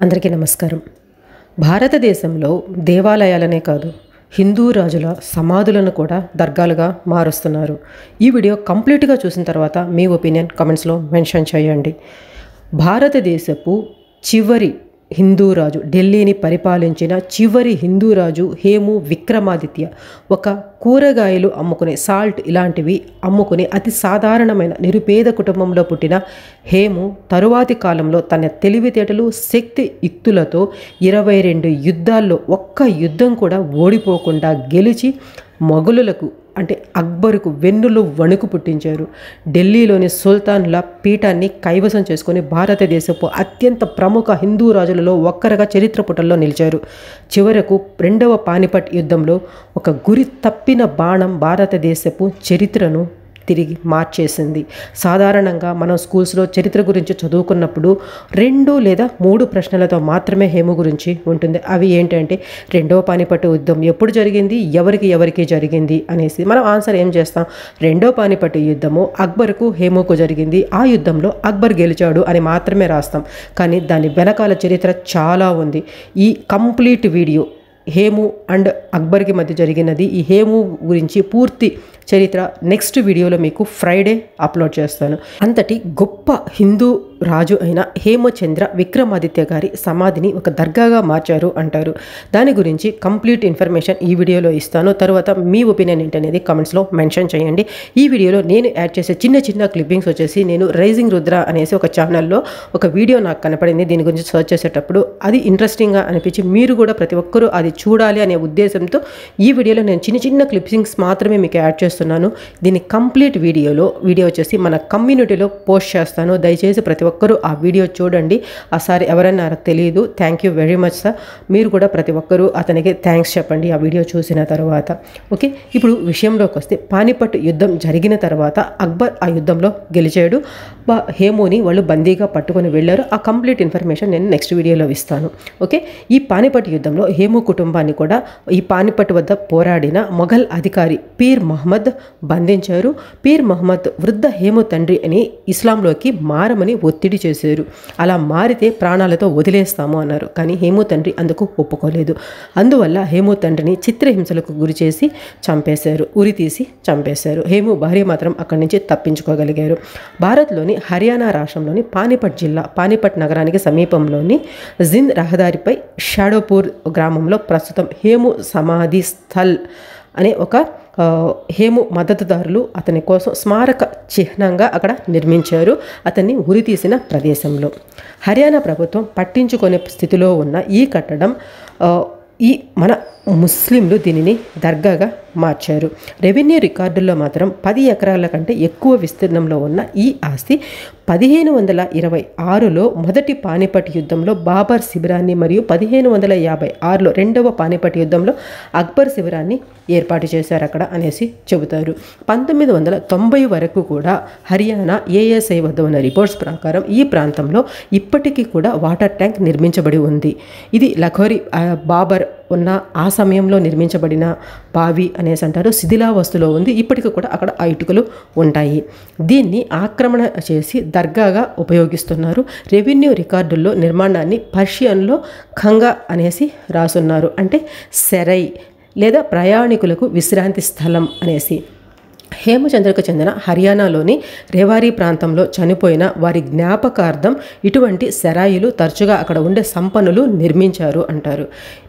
అందరికీ నమస్కారం. భారతదేశంలో దేవాలయాలనే కాదు, హిందూ రాజుల సమాధులను కూడా దర్గాలుగా మారుస్తున్నారు. ఈ వీడియో కంప్లీట్గా చూసిన తర్వాత మీ ఒపీనియన్ కామెంట్స్లో మెన్షన్ చేయండి. భారతదేశపు చివరి హిందూ రాజు, ఢిల్లీని పరిపాలించిన చివరి హిందూ రాజు హేము విక్రమాదిత్య ఒక కూరగాయలు అమ్ముకునే సాల్ట్ ఇలాంటివి అమ్ముకునే అతి సాధారణమైన నిరుపేద కుటుంబంలో పుట్టిన హేము తరువాతి కాలంలో తన తెలివితేటలు శక్తి యుక్తులతో 22 యుద్ధాల్లో ఒక్క యుద్ధం కూడా ఓడిపోకుండా గెలిచి మొఘలులకు అంటే అక్బరుకు వెన్నులు వణుకు పుట్టించారు. ఢిల్లీలోని సుల్తాన్ల పీఠాన్ని కైవసం చేసుకుని భారతదేశపు అత్యంత ప్రముఖ హిందూ రాజులలో ఒక్కరుగా చరిత్ర పుటల్లో నిలిచారు. చివరకు 2వ పానిపట్ యుద్ధంలో ఒక గురి తప్పిన బాణం భారతదేశపు చరిత్రను తిరిగి మార్చేసింది. సాధారణంగా మనం స్కూల్స్లో చరిత్ర గురించి చదువుకున్నప్పుడు 2 లేదా 3 ప్రశ్నలతో మాత్రమే హేము గురించి ఉంటుంది. అవి ఏంటంటే 2వ పానిపట్టు యుద్ధం ఎప్పుడు జరిగింది, ఎవరికి జరిగింది అనేసి. మనం ఆన్సర్ ఏం చేస్తాం, 2వ పానిపట్టు యుద్ధము అక్బర్కు హేముకు జరిగింది, ఆ యుద్ధంలో అక్బర్ గెలిచాడు అని మాత్రమే రాస్తాం. కానీ దాని వెనకాల చరిత్ర చాలా ఉంది. ఈ కంప్లీట్ వీడియో హేము అండ్ అక్బర్కి మధ్య జరిగినది, ఈ హేము గురించి పూర్తి చరిత్ర నెక్స్ట్ వీడియోలో మీకు ఫ్రైడే అప్లోడ్ చేస్తాను. అంతటి గొప్ప హిందూ రాజు అయిన హేమచంద్ర విక్రమాదిత్య గారి సమాధిని ఒక దర్గాగా మార్చారు అంటారు. దాని గురించి కంప్లీట్ ఇన్ఫర్మేషన్ ఈ వీడియోలో ఇస్తాను. తర్వాత మీ ఒపీనియన్ ఏంటనేది కామెంట్స్లో మెన్షన్ చేయండి. ఈ వీడియోలో నేను యాడ్ చేసే చిన్న క్లిప్పింగ్స్ వచ్చేసి, నేను రైజింగ్ రుద్ర అనేసి ఒక ఛానల్లో ఒక వీడియో నాకు కనపడింది. దీని గురించి సర్చ్ చేసేటప్పుడు అది ఇంట్రెస్టింగ్గా అనిపించి మీరు కూడా ప్రతి ఒక్కరూ అది చూడాలి అనే ఉద్దేశంతో ఈ వీడియోలో నేను చిన్న క్లిప్పింగ్స్ మాత్రమే మీకు యాడ్ చేస్తున్నాను. దీని కంప్లీట్ వీడియో వచ్చేసి మన కమ్యూనిటీలో పోస్ట్ చేస్తాను. దయచేసి ప్రతి ఒక్కరూ ఆ వీడియో చూడండి. ఆ సార్ ఎవరైనా నాకు తెలియదు, thank you very much sir. మీరు కూడా ప్రతి ఒక్కరూ అతనికి థ్యాంక్స్ చెప్పండి ఆ వీడియో చూసిన తర్వాత. ఓకే, ఇప్పుడు విషయంలోకి వస్తే పానిపట్ యుద్ధం జరిగిన తర్వాత అక్బర్ ఆ యుద్ధంలో గెలిచాడు. హేముని వాళ్ళు బందీగా పట్టుకొని వెళ్ళారు. ఆ కంప్లీట్ ఇన్ఫర్మేషన్ నేను నెక్స్ట్ వీడియోలో ఇస్తాను. ఓకే, ఈ పానిపట్ యుద్ధంలో హేము కుటుంబాన్ని కూడా ఈ పానిపట్ వద్ద పోరాడిన మొఘల్ అధికారి పీర్ మహమ్మద్ బంధించారు. పీర్ మహమ్మద్ వృద్ధ హేము తండ్రి అని ఇస్లాంలోకి మారమని ఒత్తిడి చేశారు. అలా మారితే ప్రాణాలతో వదిలేస్తాము అన్నారు. కానీ హేము తండ్రి అందుకు ఒప్పుకోలేదు. అందువల్ల హేము తండ్రిని చిత్రహింసలకు గురి చేసి చంపేశారు, ఉరి తీసి చంపేశారు. హేము భార్య మాత్రం అక్కడి నుంచి తప్పించుకోగలిగారు. భారత్లోని హర్యానా రాష్ట్రంలోని పానిపట్ జిల్లా, పానిపట్ నగరానికి సమీపంలోని జింద్ రహదారిపై షాడోపూర్ గ్రామంలో ప్రస్తుతం హేము సమాధి స్థల్ అనే ఒక హేము మద్దతుదారులు అతని కోసం స్మారక చిహ్నంగా అక్కడ నిర్మించారు, అతన్ని ఉరి తీసిన ప్రదేశంలో. హర్యానా ప్రభుత్వం పట్టించుకునే స్థితిలో ఉన్న ఈ కట్టడం ఈ మన ముస్లింలు దీనిని దర్గాగా మార్చారు. రెవెన్యూ రికార్డుల్లో మాత్రం 10 ఎకరాల కంటే ఎక్కువ విస్తీర్ణంలో ఉన్న ఈ ఆస్తి 1526లో మొదటి పానిపట్ యుద్ధంలో బాబర్ శిబిరాన్ని మరియు 1556లో 2వ పానిపట్ యుద్ధంలో అక్బర్ శిబిరాన్ని ఏర్పాటు చేశారు అక్కడ అనేసి చెబుతారు. 1990 వరకు కూడా హర్యానా ఏఎస్ఐ వద్ద ఉన్న రిపోర్ట్స్ ప్రకారం ఈ ప్రాంతంలో ఇప్పటికీ కూడా వాటర్ ట్యాంక్ నిర్మించబడి ఉంది. ఇది లఖోరి బాబర్ ఉన్న ఆ సమయంలో నిర్మించబడిన బావి అనేసి అంటారు. శిథిలావస్థలో ఉంది. ఇప్పటికీ కూడా అక్కడ ఆ ఇటుకలు ఉంటాయి. దీన్ని ఆక్రమణ చేసి దర్గాగా ఉపయోగిస్తున్నారు. రెవెన్యూ రికార్డుల్లో నిర్మాణాన్ని పర్షియన్లో ఖంగా అనేసి రాసున్నారు, అంటే సెరై లేదా ప్రయాణికులకు విశ్రాంతి స్థలం అనేసి. హేమచంద్రకు చెందిన హర్యానాలోని రేవారీ ప్రాంతంలో చనిపోయిన వారి జ్ఞాపకార్థం ఇటువంటి సెరాయిలు తరచుగా అక్కడ ఉండే సంపన్నులు నిర్మించారు అంటారు.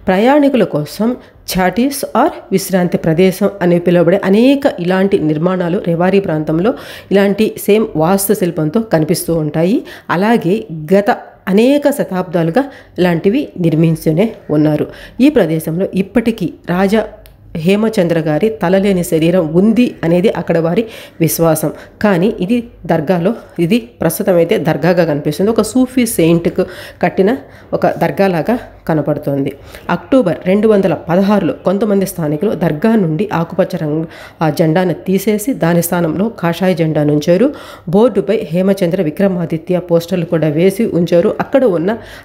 ప్రయాణికుల కోసం చాటీస్ ఆర్ విశ్రాంతి ప్రదేశం అని పిలువబడే అనేక ఇలాంటి నిర్మాణాలు రేవారీ ప్రాంతంలో ఇలాంటి సేమ్ వాస్తుశిల్పంతో కనిపిస్తూ ఉంటాయి. అలాగే గత అనేక శతాబ్దాలుగా ఇలాంటివి నిర్మించునే ఉన్నారు. ఈ ప్రదేశంలో ఇప్పటికీ రాజా హేమచంద్ర గారి తలలేని శరీరం ఉంది అనేది అక్కడ వారి విశ్వాసం. కానీ ఇది దర్గాలో, ఇది ప్రస్తుతం అయితే దర్గాగా కనిపిస్తుంది. ఒక సూఫీ సెయింట్కు కట్టిన ఒక దర్గాలాగా కనపడుతోంది. అక్టోబర్ 216లో కొంతమంది స్థానికులు దర్గా నుండి ఆకుపచ్చ రంగు ఆ జెండాను తీసేసి దాని స్థానంలో కాషాయ జెండా ఉంచారు. బోర్డుపై హేమచంద్ర విక్రమాదిత్య పోస్టర్లు కూడా వేసి ఉంచారు.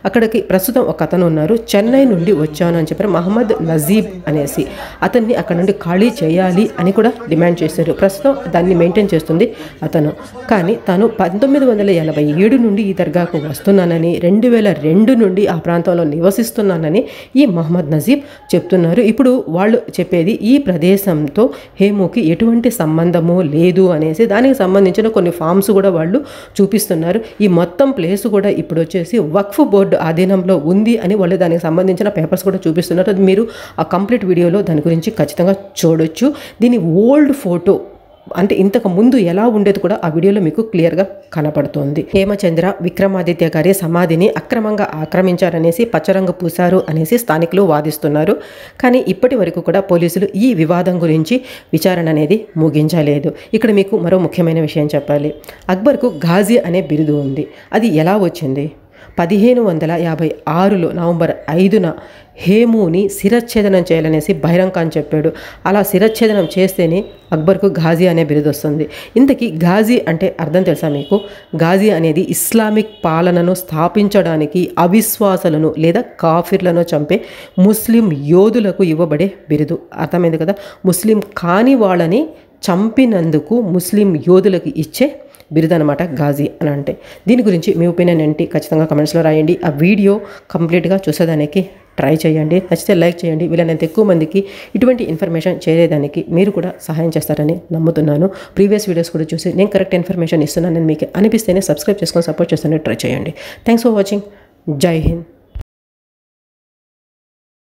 అక్కడికి ప్రస్తుతం ఒక అతను ఉన్నారు, చెన్నై నుండి వచ్చాను అని చెప్పారు, మహమ్మద్ నజీబ్ అనేసి. అతన్ని అక్కడ నుండి ఖాళీ చేయాలి అని కూడా డిమాండ్ చేశారు. ప్రస్తుతం దాన్ని మెయింటైన్ చేస్తుంది అతను. కానీ తాను 1987 నుండి ఈ దర్గాకు వస్తున్నానని, 2002 నుండి ఆ ప్రాంతంలో నివసిస్తున్నానని ఈ మహమ్మద్ నజీబ్ చెప్తున్నారు. ఇప్పుడు వాళ్ళు చెప్పేది ఈ ప్రదేశంతో హేముకి ఎటువంటి సంబంధము లేదు అనేసి, దానికి సంబంధించిన కొన్ని ఫామ్స్ కూడా వాళ్ళు చూపిస్తున్నారు. ఈ మొత్తం ప్లేస్ కూడా ఇప్పుడు వచ్చేసి వక్ఫ్ బోర్డు ఆధీనంలో ఉంది అని వాళ్ళు దానికి సంబంధించిన పేపర్స్ కూడా చూపిస్తున్నారు. అది మీరు ఆ కంప్లీట్ వీడియోలో దాని గురించి ఖచ్చితంగా చూడొచ్చు. దీని ఓల్డ్ ఫోటో అంటే ఇంతకు ముందు ఎలా ఉండేది కూడా ఆ వీడియోలో మీకు క్లియర్గా కనపడుతుంది. హేమచంద్ర విక్రమాదిత్య గారి సమాధిని అక్రమంగా ఆక్రమించారనేసి, పచ్చరంగు పూశారు అనేసి స్థానికులు వాదిస్తున్నారు. కానీ ఇప్పటి వరకు కూడా పోలీసులు ఈ వివాదం గురించి విచారణ అనేది ముగించలేదు. ఇక్కడ మీకు మరో ముఖ్యమైన విషయం చెప్పాలి. అక్బర్కు ఘాజీ అనే బిరుదు ఉంది. అది ఎలా వచ్చింది? 1556లో నవంబర్ 5న హేముని శిరచ్ఛేదనం చేయాలనేసి బైరం ఖాన్ చెప్పాడు. అలా శిరచ్ఛేదనం చేస్తేనే అక్బర్కు ఘాజీ అనే బిరుదు వస్తుంది. ఇంతకీ ఘాజీ అంటే అర్థం తెలుసా మీకు? ఘాజీ అనేది ఇస్లామిక్ పాలనను స్థాపించడానికి అవిశ్వాసులను లేదా కాఫిర్లను చంపే ముస్లిం యోధులకు ఇవ్వబడే బిరుదు. అర్థమైంది కదా? ముస్లిం కాని వాళ్ళని చంపినందుకు ముస్లిం యోధులకు ఇచ్చే బిరుదు అనమాట ఘాజీ అని అంటే. దీని గురించి మీ ఒపీనియన్ ఏంటి ఖచ్చితంగా కమెంట్స్లో రాయండి. ఆ వీడియో కంప్లీట్గా చూసేదానికి ట్రై చేయండి. నచ్చితే లైక్ చేయండి. వీలైనంత ఎక్కువ మందికి ఇటువంటి ఇన్ఫర్మేషన్ చేరేదానికి మీరు కూడా సహాయం చేస్తారని నమ్ముతున్నాను. ప్రీవియస్ వీడియోస్ కూడా చూసి నేను కరెక్ట్ ఇన్ఫర్మేషన్ ఇస్తున్నానని మీకు అనిపిస్తేనే సబ్స్క్రైబ్ చేసుకొని సపోర్ట్ చేస్తానని ట్రై చేయండి. Thanks for watching. జై హింద్.